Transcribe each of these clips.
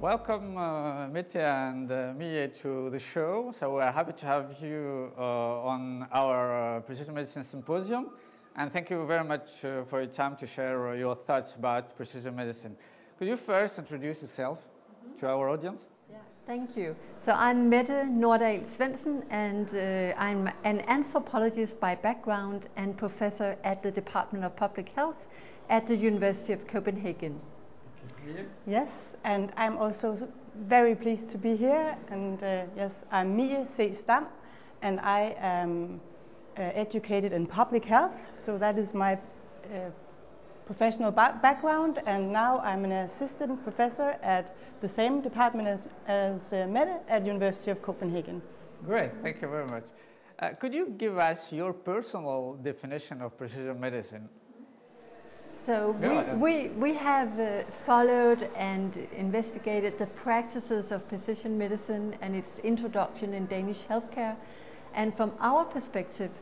Welcome, Mette and Mie, to the show. So we're happy to have you on our Precision Medicine Symposium. And thank you very much for your time to share your thoughts about precision medicine. Could you first introduce yourself to our audience? Yeah, thank you. So I'm Mette Nordahl Svendsen, and I'm an anthropologist by background and professor at the Department of Public Health at the University of Copenhagen. Yes, and I'm also very pleased to be here. And yes, I'm Mie Seest Dam, and I am educated in public health. So that is my professional background. And now I'm an assistant professor at the same department as Mette at University of Copenhagen. Great, thank you very much. Could you give us your personal definition of precision medicine? So we have followed and investigated the practices of precision medicine and its introduction in Danish healthcare. And from our perspective,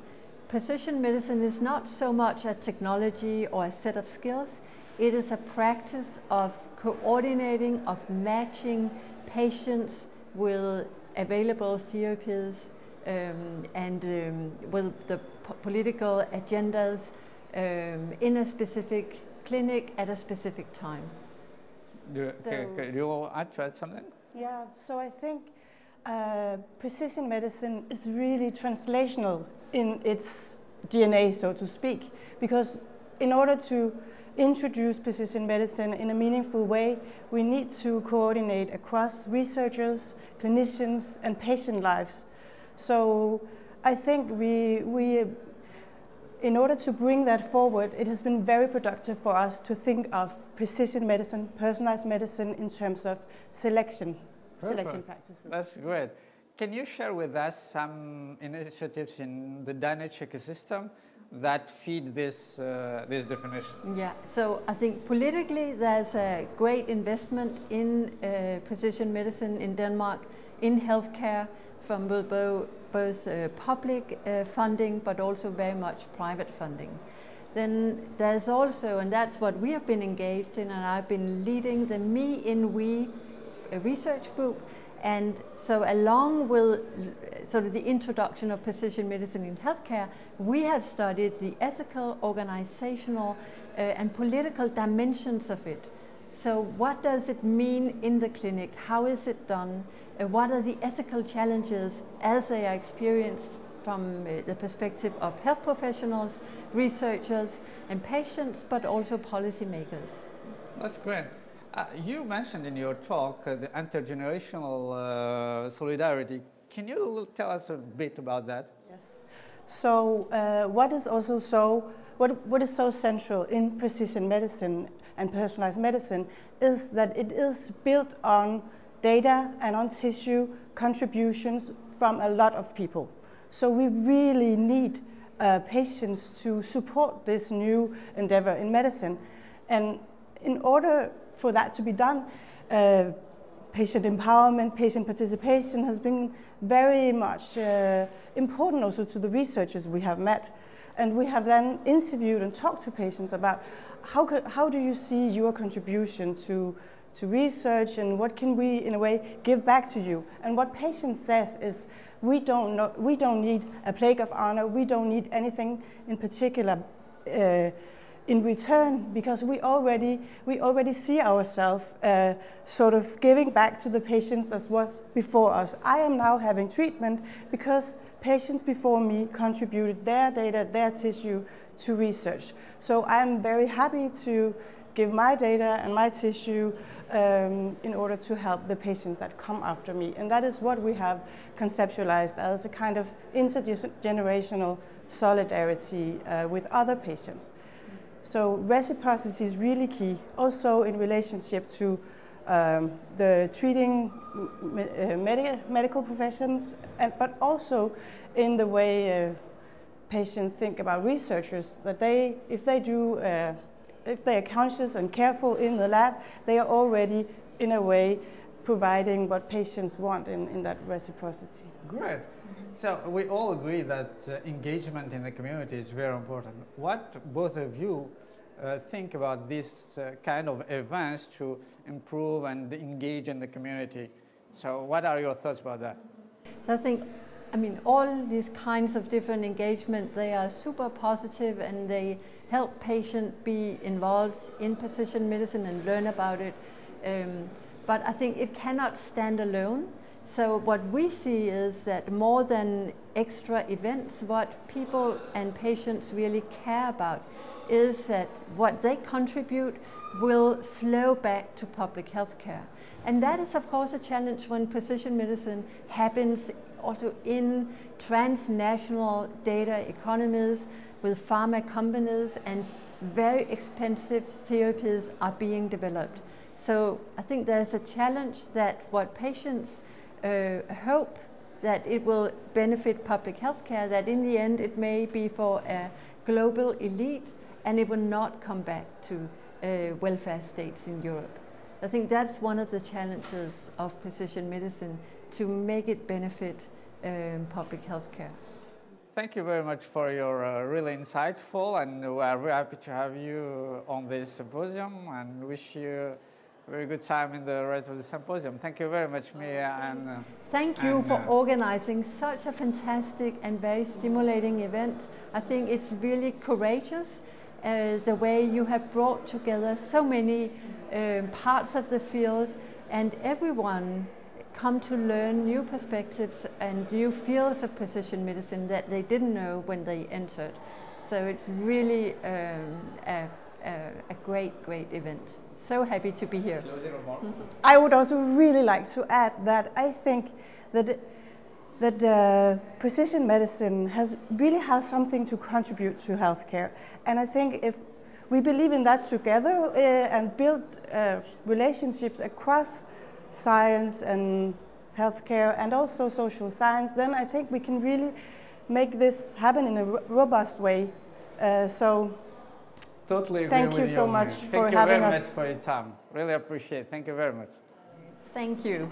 precision medicine is not so much a technology or a set of skills. It is a practice of coordinating, of matching patients with available therapies and with the political agendas in a specific clinic at a specific time. Do you want to add something? Yeah, so I think precision medicine is really translational in its DNA, so to speak, because in order to introduce precision medicine in a meaningful way, we need to coordinate across researchers, clinicians, and patient lives. So I think in order to bring that forward, it has been very productive for us to think of precision medicine, personalized medicine in terms of selection practices. That's great. Can you share with us some initiatives in the Danish ecosystem that feed this definition? Yeah, so I think politically there's a great investment in precision medicine in Denmark, in healthcare, from both public funding, but also very much private funding. Then there's also, and that's what we have been engaged in, and I've been leading the Me in We research group. And so along with sort of the introduction of precision medicine in healthcare, we have studied the ethical, organizational, and political dimensions of it. So what does it mean in the clinic? How is it done? What are the ethical challenges as they are experienced from the perspective of health professionals, researchers, and patients, but also policymakers? That's great. You mentioned in your talk the intergenerational solidarity. Can you tell us a bit about that? Yes. So what is so central in precision medicine and personalized medicine is that it is built on data and on tissue contributions from a lot of people. So we really need patients to support this new endeavor in medicine. And in order for that to be done, patient empowerment, patient participation has been very much important also to the researchers we have met. And we have then interviewed and talked to patients about how do you see your contribution to research, and what can we, in a way, give back to you? And what patients says is, we don't need a plaque of honor, we don't need anything in particular in return, because we already see ourselves sort of giving back to the patients that was before us. I am now having treatment because patients before me contributed their data, their tissue to research. So I'm very happy to give my data and my tissue in order to help the patients that come after me. And that is what we have conceptualized as a kind of intergenerational solidarity with other patients. So reciprocity is really key, also in relationship to the treating medical professions, but also in the way patients think about researchers, that if they are conscious and careful in the lab, they are already, in a way, providing what patients want in that reciprocity. Great. So we all agree that engagement in the community is very important. What both of you think about this kind of events to improve and engage in the community? So what are your thoughts about that? So I think, I mean, all these kinds of different engagement, they are super positive and they help patients be involved in precision medicine and learn about it. But I think it cannot stand alone. So what we see is that more than extra events, what people and patients really care about is that what they contribute will flow back to public health care. And that is of course a challenge when precision medicine happens also in transnational data economies with pharma companies, and very expensive therapies are being developed. So I think there's a challenge that what patients hope that it will benefit public health care, that in the end it may be for a global elite and it will not come back to welfare states in Europe. I think that's one of the challenges of precision medicine, to make it benefit public health care. Thank you very much for your really insightful, and we are very happy to have you on this symposium and wish you a very good time in the rest of the symposium. Thank you very much, Mie. And thank you for organizing such a fantastic and very stimulating event. I think it's really courageous the way you have brought together so many parts of the field, and everyone come to learn new perspectives and new fields of precision medicine that they didn't know when they entered. So it's really a great event. So happy to be here. Closing remark. I would also really like to add that I think that precision medicine really has something to contribute to healthcare. And I think if we believe in that together and build relationships across science and healthcare and also social science, then I think we can really make this happen in a robust way. So totally agree thank with you so much for having us. Thank you very much for your time. Really appreciate it. Thank you very much. Thank you.